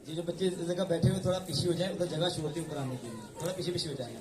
ये जो बच्चे इस जगह बैठे हुए थोड़ा पीछे हो जाए, उधर जगह शुरू होती है ऊपर आने के लिए, थोड़ा पीछे पीछे हो जाए।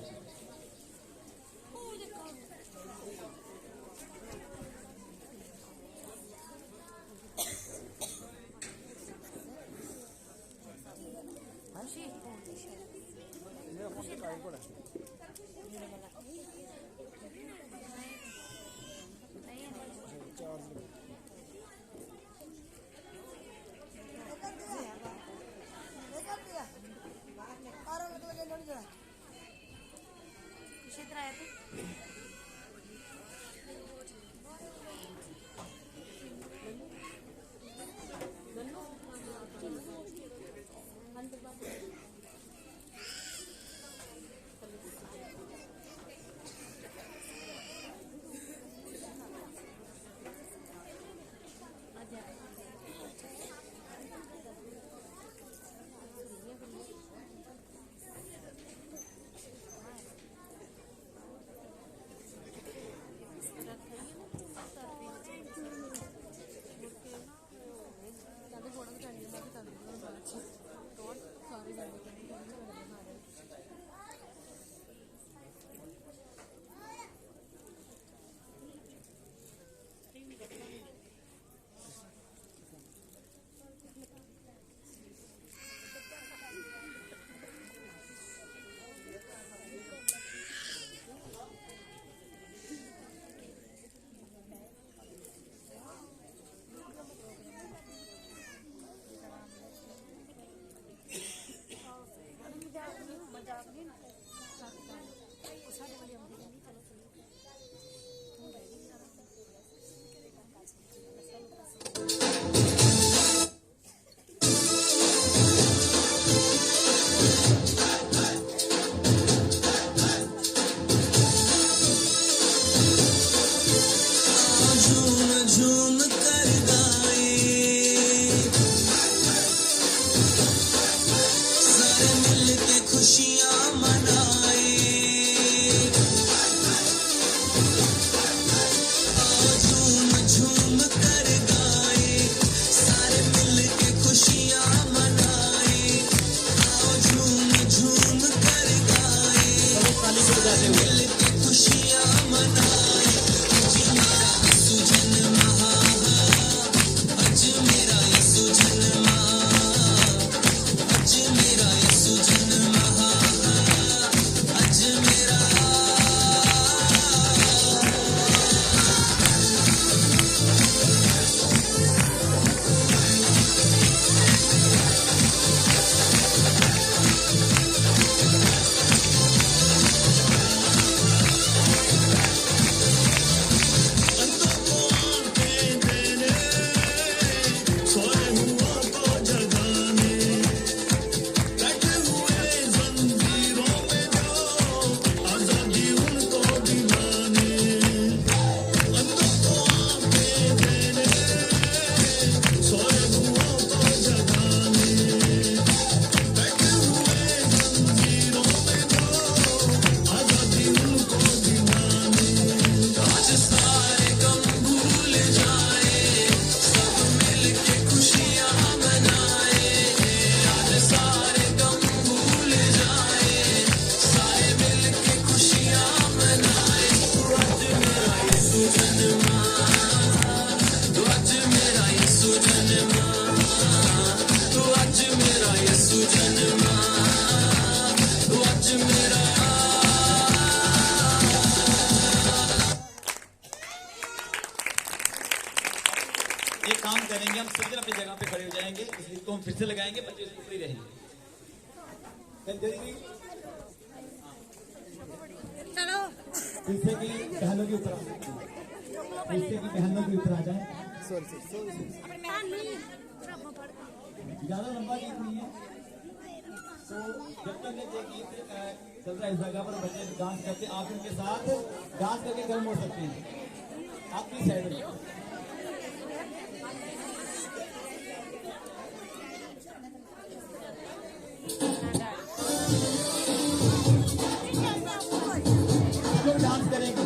एक काम करेंगे, हम सभी अपनी जगह पे खड़े हो जाएंगे, इस गीत को हम फिर से लगाएंगे, बच्चे उसके ऊपर ही रहेंगे। चलो जिससे कि बहनों के ऊपर आ जाए। ज्यादा लंबा गीत नहीं है, तो जब तक ये गीत चल रहा है इस जगह पर बच्चे डांस करते, आप उनके साथ डांस करके गर्म हो सकते हैं। आपकी साइड में डांस करेंगे।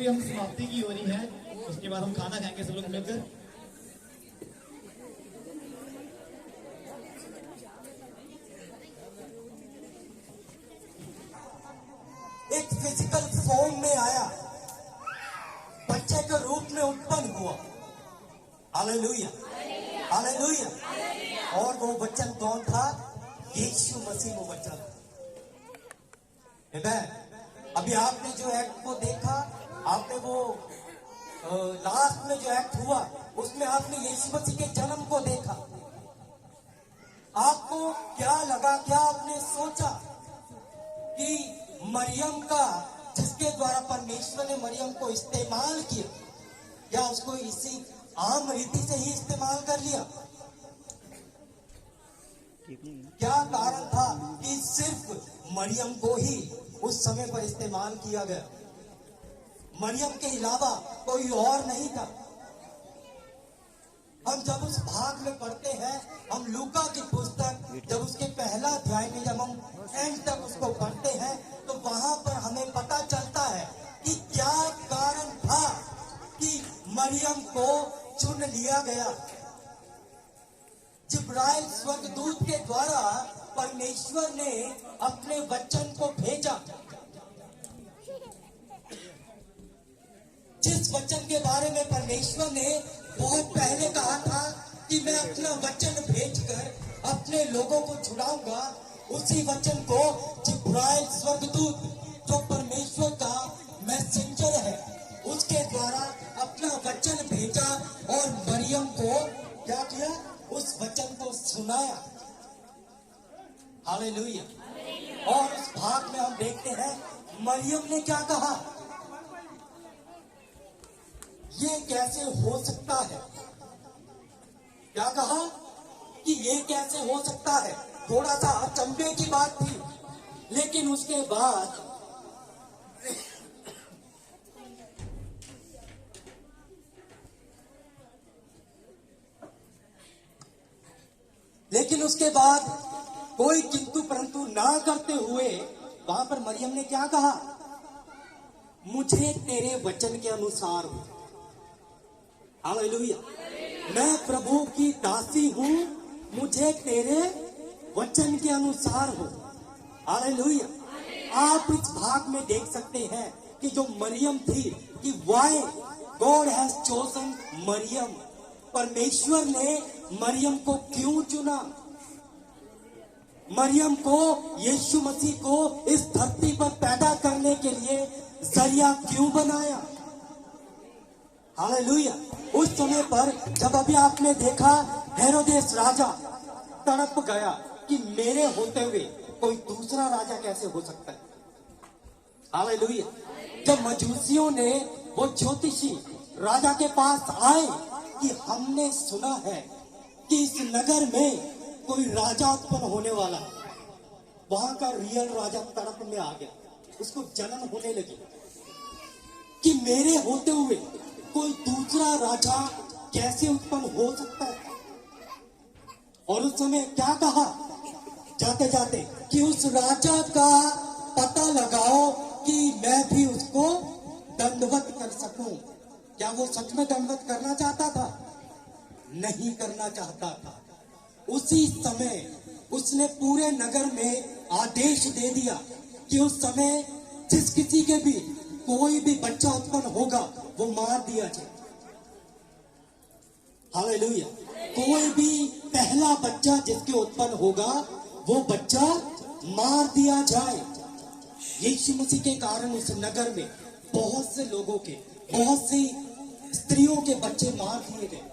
हम समाप्ति की हो रही है, उसके बाद हम खाना खाएंगे सब लोग मिलकर। एक फिजिकल फॉर्म में आया, बच्चे के रूप में उत्पन्न हुआ। Hallelujah, hallelujah. और वो वचन कौन था? यीशु मसीह वो वचन। अभी आपने जो एक्ट को देखा, आपने वो लास्ट में जो एक्ट हुआ उसमें आपने यीशु मसीह के जन्म को देखा। आपको क्या लगा, क्या आपने सोचा कि मरियम का, जिसके द्वारा परमेश्वर ने मरियम को इस्तेमाल किया, या उसको इसी आम रीति से ही इस्तेमाल कर लिया? क्या कारण था कि सिर्फ मरियम को ही उस समय पर इस्तेमाल किया गया? मरियम के अलावा कोई और नहीं था। हम जब उस भाग में पढ़ते हैं, हम लूका की पुस्तक जब उसके पहला अध्याय में जब हम एंड तक उसको पढ़ते हैं, तो वहां पर हमें पता चलता है कि क्या कारण था कि मरियम को चुन लिया गया। जिब्राइल स्वर्गदूत के द्वारा परमेश्वर ने अपने वचन को भेजा, जिस वचन के बारे में परमेश्वर ने बहुत पहले कहा था कि मैं अपना वचन भेजकर अपने लोगों को छुड़ाऊंगा, उसी वचन को जिब्राइल स्वर्गदूत, जो परमेश्वर का मैसेंजर है, उसके द्वारा अपना वचन भेजा और मरियम को क्या किया? उस वचन को सुनाया। हालेलुया। और उस भाग में हम देखते हैं मरियम ने क्या कहा? ये कैसे हो सकता है? क्या कहा कि ये कैसे हो सकता है? थोड़ा सा अचंभे की बात थी, लेकिन उसके बाद कोई किंतु परंतु ना करते हुए वहां पर मरियम ने क्या कहा? मुझे तेरे वचन के अनुसार हो। हालेलुया। मैं प्रभु की दासी हूं, मुझे तेरे वचन के अनुसार हो। हालेलुया। आप इस भाग में देख सकते हैं कि जो मरियम थी, कि why God has chosen Mariam, परमेश्वर ने मरियम को क्यों चुना? मरियम को यीशु मसीह को इस धरती पर पैदा करने के लिए जरिया क्यों बनाया? हालेलुया। उस समय पर जब अभी आपने देखा हेरोदेस राजा तड़प गया कि मेरे होते हुए कोई दूसरा राजा कैसे हो सकता है। हालेलुया। जब मजूसियों ने, वो ज्योतिषी राजा के पास आए कि हमने सुना है कि इस नगर में कोई राजा उत्पन्न होने वाला है, वहां का रियल राजा तड़प में आ गया, उसको जलन होने लगी कि मेरे होते हुए कोई दूसरा राजा कैसे उत्पन्न हो सकता है। और उस समय क्या कहा जाते जाते कि उस राजा का पता लगाओ कि मैं भी उसको दंडवत कर सकूं। क्या वो सच में दंडवत करना चाहता था? नहीं करना चाहता था। उसी समय उसने पूरे नगर में आदेश दे दिया कि उस समय जिस किसी के भी कोई भी बच्चा उत्पन्न होगा वो मार दिया जाए। हालेलुया। कोई भी पहला बच्चा जिसके उत्पन्न होगा वो बच्चा मार दिया जाए। यीशु मसीह के कारण उस नगर में बहुत से लोगों के, बहुत सी स्त्रियों के बच्चे मार दिए गए।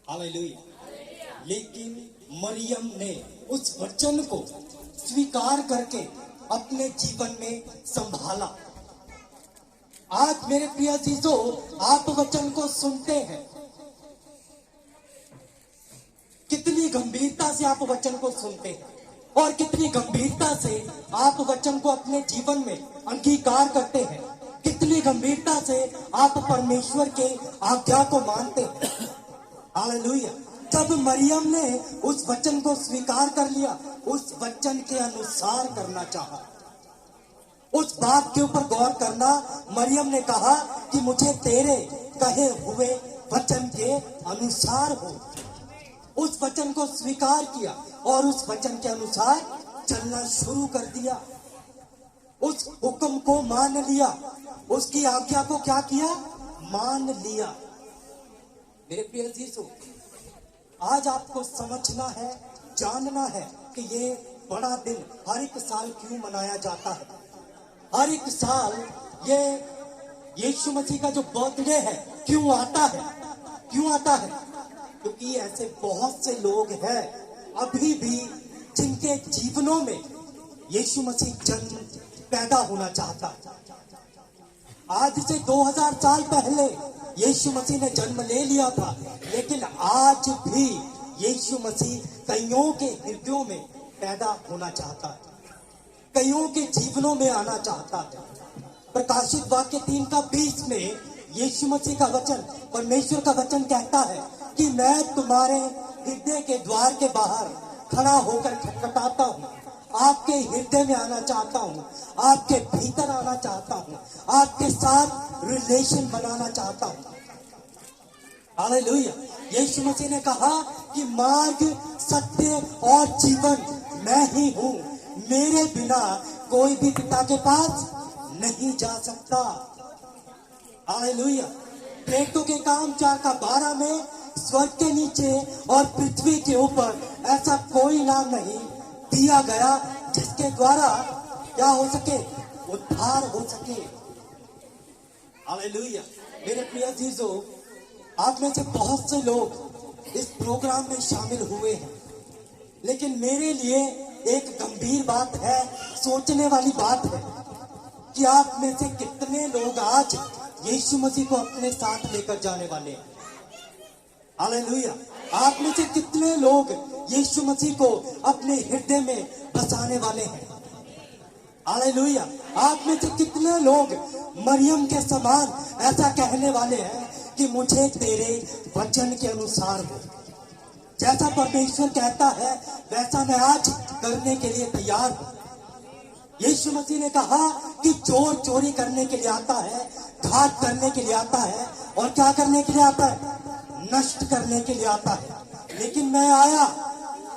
हालेलुया। लेकिन मरियम ने उस वचन को स्वीकार करके अपने जीवन में संभाला। आज मेरे प्रिय चीजों, आप वचन को सुनते हैं, कितनी गंभीरता से आप वचन को सुनते हैं और कितनी गंभीरता से आप वचन को अपने जीवन में अंगीकार करते हैं, कितनी गंभीरता से आप परमेश्वर के आज्ञा को मानते हैं। हालेलुया। जब मरियम ने उस वचन को स्वीकार कर लिया, उस वचन के अनुसार करना चाहा। उस बात के ऊपर गौर करना। मरियम ने कहा कि मुझे तेरे कहे हुए वचन के अनुसार हो। उस वचन को स्वीकार किया और उस वचन के अनुसार चलना शुरू कर दिया। उस हुक्म को मान लिया, उसकी आज्ञा को क्या किया? मान लिया। मेरे प्रिय जीसु, आज आपको समझना है, जानना है कि ये बड़ा दिन हर एक साल क्यों मनाया जाता है। हर एक साल ये यीशु मसीह का जो बर्थडे है क्यों आता है? क्यों आता है? क्योंकि ऐसे बहुत से लोग हैं अभी भी जिनके जीवनों में यीशु मसीह जन्म पैदा होना चाहता है। आज से 2000 साल पहले यीशु मसीह ने जन्म ले लिया था, लेकिन आज भी यीशु मसीह कईयों के हृदयों में पैदा होना चाहता है, कईयों के जीवनों में आना चाहता है। प्रकाशित वाक्य 3:20 में यीशु मसीह का वचन, परमेश्वर का वचन कहता है कि मैं तुम्हारे हृदय के द्वार के बाहर खड़ा होकर खटखटाता हूँ, आपके हृदय में आना चाहता हूँ, आपके भीतर आना चाहता हूँ, आपके साथ रिलेशन बनाना चाहता हूँ। हालेलुया। यीशु मसीह ने कहा कि मार्ग, सत्य और जीवन मैं ही हूँ, मेरे बिना कोई भी पिता के पास नहीं जा सकता। हालेलुया। प्रेरितों के काम 4:12 में स्वर्ग के नीचे और पृथ्वी के ऊपर ऐसा कोई नाम नहीं दिया गया जिसके द्वारा क्या हो सके? उद्धार हो सके। हालेलुया। मेरे प्रिय अजीजों, आप में से बहुत से लोग इस प्रोग्राम में शामिल हुए हैं, लेकिन मेरे लिए एक गंभीर बात है, सोचने वाली बात है कि आप में से कितने लोग आज यीशु मसीह को अपने साथ लेकर जाने वाले हैं। हालेलुया। आप में से कितने लोग यीशु मसीह को अपने हृदय में बसाने वाले हैं। हालेलुया। आप में से कितने लोग मरियम के समान ऐसा कहने वाले हैं कि मुझे तेरे वचन के अनुसार हो, जैसा परमेश्वर कहता है वैसा मैं आज करने के लिए तैयार हूं। यीशु मसीह ने कहा कि चोर चोरी करने के लिए आता है, घात करने के लिए आता है, और क्या करने के लिए आता है? नष्ट करने के लिए आता है। लेकिन मैं आया,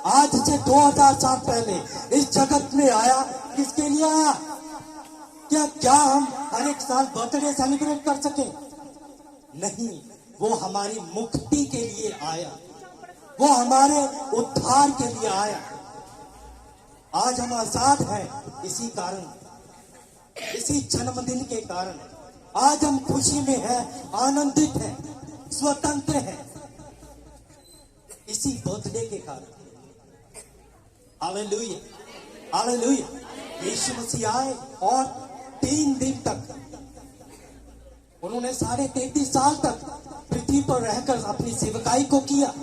आज से 2000 साल पहले इस जगत में आया, किसके लिए आया? क्या हम हर एक साल बर्थडे सेलिब्रेट कर सके? नहीं, वो हमारी मुक्ति के लिए आया, वो हमारे उद्धार के लिए आया। आज हम आजाद हैं इसी कारण, इसी जन्मदिन के कारण। आज हम खुशी में हैं, आनंदित हैं, स्वतंत्र हैं, इसी बर्थडे के कारण। Hallelujah, hallelujah. यीशु मसीह आए और 3 दिन तक उन्होंने 33.5 साल तक पृथ्वी पर रहकर अपनी सेवकाई को किया।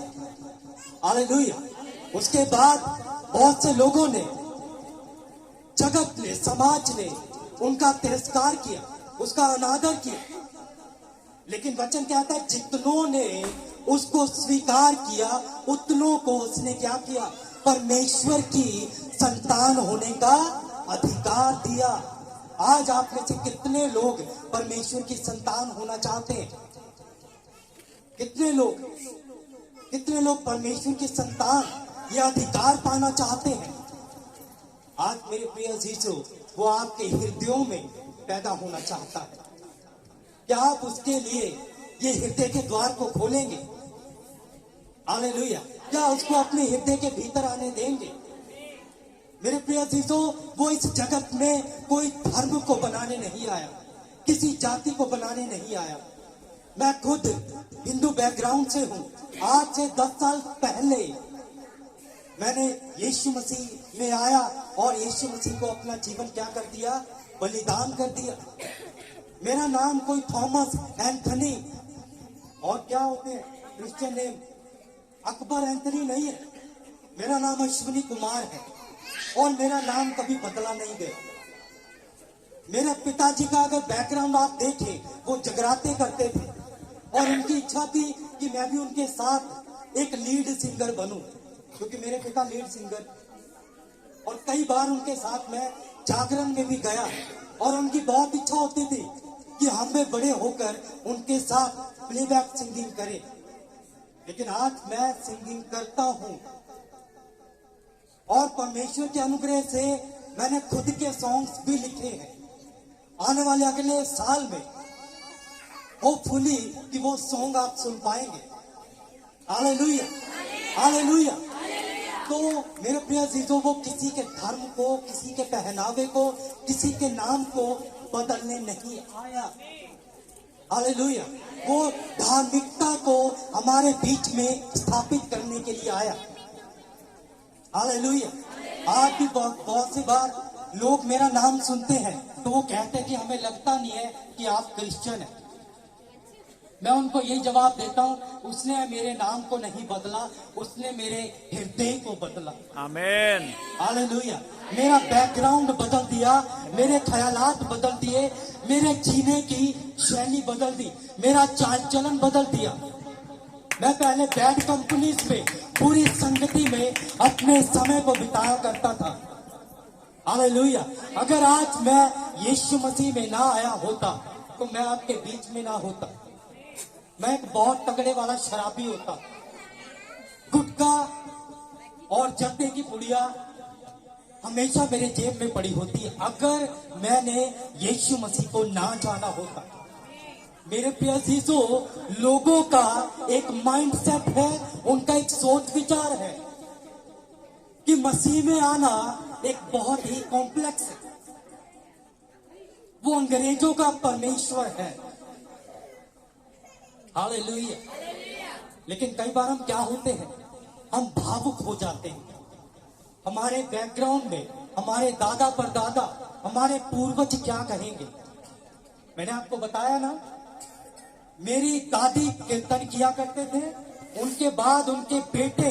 हालेलुया। उसके बाद बहुत से लोगों ने, जगत ने, समाज ने उनका तिरस्कार किया, उसका अनादर किया। लेकिन वचन कहता है जितनों ने उसको स्वीकार किया उतनों को उसने क्या किया? परमेश्वर की संतान होने का अधिकार दिया। आज आप में से कितने लोग परमेश्वर की संतान होना चाहते हैं? कितने लोग परमेश्वर की संतान यह अधिकार पाना चाहते हैं? आज मेरे प्रिय अजीजों, वो आपके हृदयों में पैदा होना चाहता है। क्या आप उसके लिए ये हृदय के द्वार को खोलेंगे? हालेलुया। क्या उसको अपने हृदय के भीतर आने देंगे? मेरे प्रिय अजीजों, वो इस जगत में कोई धर्म को बनाने नहीं आया, किसी जाति को बनाने नहीं आया। मैं खुद हिंदू बैकग्राउंड से हूं। आज से 10 साल पहले मैंने यीशु मसीह में आया और यीशु मसीह को अपना जीवन क्या कर दिया? बलिदान कर दिया। मेरा नाम कोई थॉमस एंथनी और क्या होते हैं क्रिश्चियन नेम, अकबर एंथनी नहीं है। मेरा नाम अश्विनी कुमार है और मेरा नाम कभी बदला नहीं गया। मेरे पिताजी का अगर बैकग्राउंड आप देखें, वो जगराते करते थे और उनकी इच्छा थी कि मैं भी उनके साथ एक लीड सिंगर बनूं, क्योंकि मेरे पिता लीड सिंगर। और कई बार उनके साथ मैं जागरण में भी गया और उनकी बहुत इच्छा होती थी कि हम भी बड़े होकर उनके साथ प्लेबैक सिंगिंग करें। लेकिन आज मैं सिंगिंग करता हूं और परमेश्वर के अनुग्रह से मैंने खुद के सॉन्ग्स भी लिखे हैं। आने वाले अगले साल में होपफुली कि वो सॉन्ग आप सुन पाएंगे। Hallelujah, hallelujah. तो मेरे प्रिय जीजों, वो किसी के धर्म को, किसी के पहनावे को, किसी के नाम को बदलने नहीं आया। हालेलुया। वो धार्मिकता को हमारे बीच में स्थापित करने के लिए आया। हालेलुया। आज भी बहुत सी बार लोग मेरा नाम सुनते हैं तो वो कहते हैं कि हमें लगता नहीं है कि आप क्रिश्चियन हैं। मैं उनको यही जवाब देता हूं, उसने मेरे नाम को नहीं बदला, उसने मेरे हृदय को बदला। आमीन। हालेलुया। मेरा बैकग्राउंड बदल दिया, मेरे ख्यालात बदल दिए, मेरे जीने की शैली बदल दी, मेरा चाल चलन बदल दिया। मैं पहले बैड कंपनीज में, पूरी संगति में अपने समय को बिताया करता था। हालेलुया। अगर आज मैं यीशु मसीह में ना आया होता तो मैं आपके बीच में ना होता। मैं एक बहुत तगड़े वाला शराबी होता। गुटखा और जर्दे की पुड़िया हमेशा मेरे जेब में पड़ी होती अगर मैंने यीशु मसीह को ना जाना होता। मेरे प्रिय जीजो, लोगों का एक माइंडसेट है, उनका एक सोच विचार है कि मसीह में आना एक बहुत ही कॉम्प्लेक्स है। वो अंग्रेजों का परमेश्वर है। हालेलुया। लेकिन कई बार हम क्या होते हैं, हम भावुक हो जाते हैं। हमारे बैकग्राउंड में हमारे दादा परदादा, हमारे पूर्वज क्या कहेंगे। मैंने आपको बताया ना, मेरी दादी कीर्तन किया करते थे, उनके बाद उनके बेटे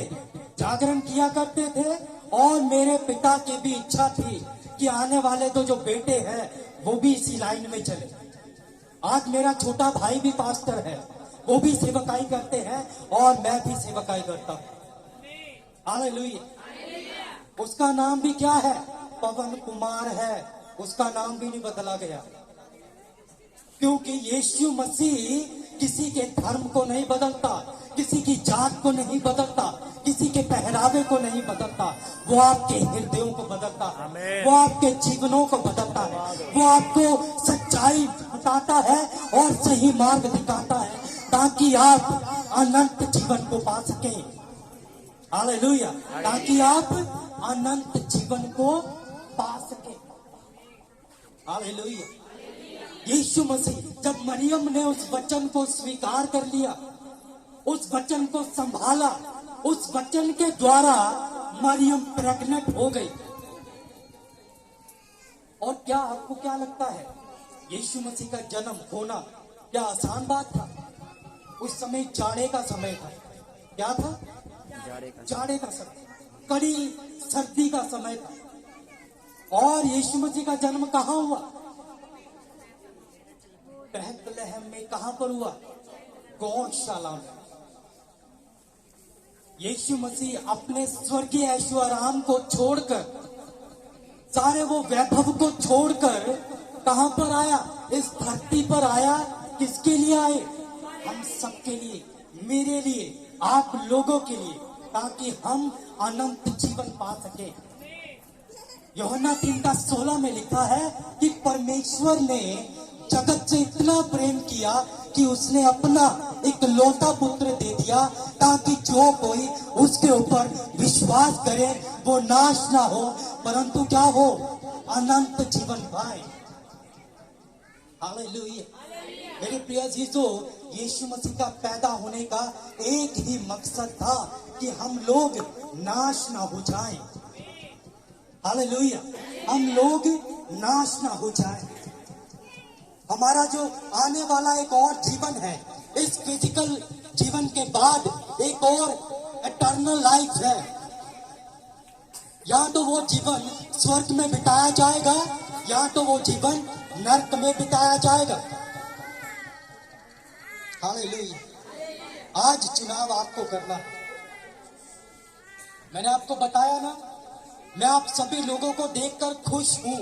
जागरण किया करते थे और मेरे पिता की भी इच्छा थी कि आने वाले तो जो बेटे हैं वो भी इसी लाइन में चले। आज मेरा छोटा भाई भी पास्टर है, वो भी सेवकाई करते हैं और मैं भी सेवकाई करता हूं। हालेलुया। उसका नाम भी क्या है, पवन कुमार है। उसका नाम भी नहीं बदला गया, क्योंकि यीशु मसीह किसी के धर्म को नहीं बदलता, किसी की जात को नहीं बदलता, किसी के पहरावे को नहीं बदलता। वो आपके हृदयों को बदलता है, वो आपके जीवनों को बदलता है, वो आपको सच्चाई बताता है और सही मार्ग दिखाता है ताकि आप अनंत जीवन को पा सकें। हालेलुया। ताकि आप अनंत जीवन को पा सकें। हालेलुया। यीशु मसीह, जब मरियम ने उस वचन को स्वीकार कर लिया, उस वचन को संभाला, उस वचन के द्वारा मरियम प्रेग्नेंट हो गई। और क्या आपको क्या लगता है, यीशु मसीह का जन्म होना क्या आसान बात था? उस समय जाड़े का समय था। क्या था? जाड़े का समय, कड़ी सर्दी का समय था। और यीशु मसीह का जन्म कहां हुआ? बेथलेहम में। कहां पर हुआ? गौशाला में। यीशु मसीह अपने स्वर्गीय ऐश्वर्य को छोड़कर, सारे वो वैभव को छोड़कर कहां पर आया? इस धरती पर आया। किसके लिए आए? हम सबके लिए, मेरे लिए, आप लोगों के लिए, ताकि हम अनंत जीवन पा सके। यूहन्ना 3:16 में लिखा है कि परमेश्वर ने जगत से इतना प्रेम किया कि उसने अपना एक लौता पुत्र दे दिया, ताकि जो कोई उसके ऊपर विश्वास करे वो नाश ना हो, परंतु क्या हो? अनंत जीवन पाए। हालेलुया। मेरे प्रिय जीजो, यीशु मसीह का पैदा होने का एक ही मकसद था कि हम लोग नाश ना हो जाएं। हालेलुया। हम लोग नाश ना हो जाएं। हमारा जो आने वाला एक और जीवन है, इस फिजिकल जीवन के बाद एक और एटर्नल लाइफ है। या तो वो जीवन स्वर्ग में बिताया जाएगा, या तो वो जीवन नरक में बिताया जाएगा। हालेलुया। आज चुनाव आपको करना है। मैंने आपको बताया ना, मैं आप सभी लोगों को देखकर खुश हूं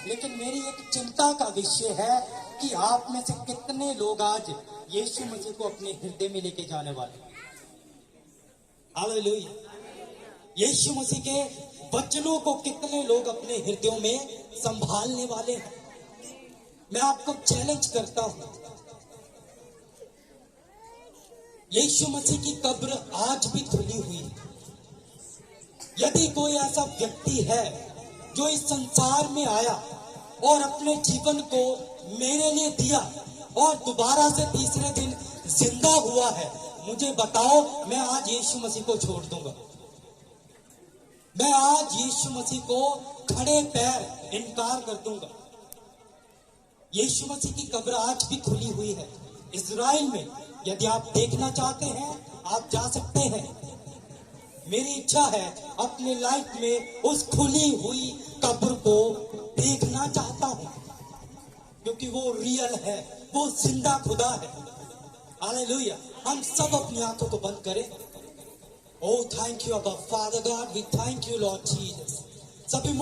लेकिन मेरी एक चिंता का विषय है कि आप में से कितने लोग आज यीशु मसीह को अपने हृदय में लेके जाने वाले। हालेलुया। यीशु मसीह के वचनों को कितने लोग अपने हृदयों में संभालने वाले हैं। मैं आपको चैलेंज करता हूं, यीशु मसीह की कब्र आज भी खुली हुई है। यदि कोई ऐसा व्यक्ति है जो इस संसार में आया और अपने जीवन को मेरे लिए दिया और दोबारा से तीसरे दिन जिंदा हुआ है, मुझे बताओ, मैं आज यीशु मसीह को छोड़ दूंगा। मैं आज यीशु मसीह को खड़े पैर इनकार कर दूंगा। यीशु मसीह की कब्र आज भी खुली हुई है इजराइल में। यदि आप देखना चाहते हैं, आप जा सकते हैं। मेरी इच्छा है अपने लाइफ में उस खुली हुई कब्र को देखना चाहता हूं, क्योंकि वो रियल है, वो जिंदा खुदा है। हालेलुया। हम सब अपनी आंखों को बंद करें। Oh, thank you, Abba Father God. We thank you, Lord Jesus. सभी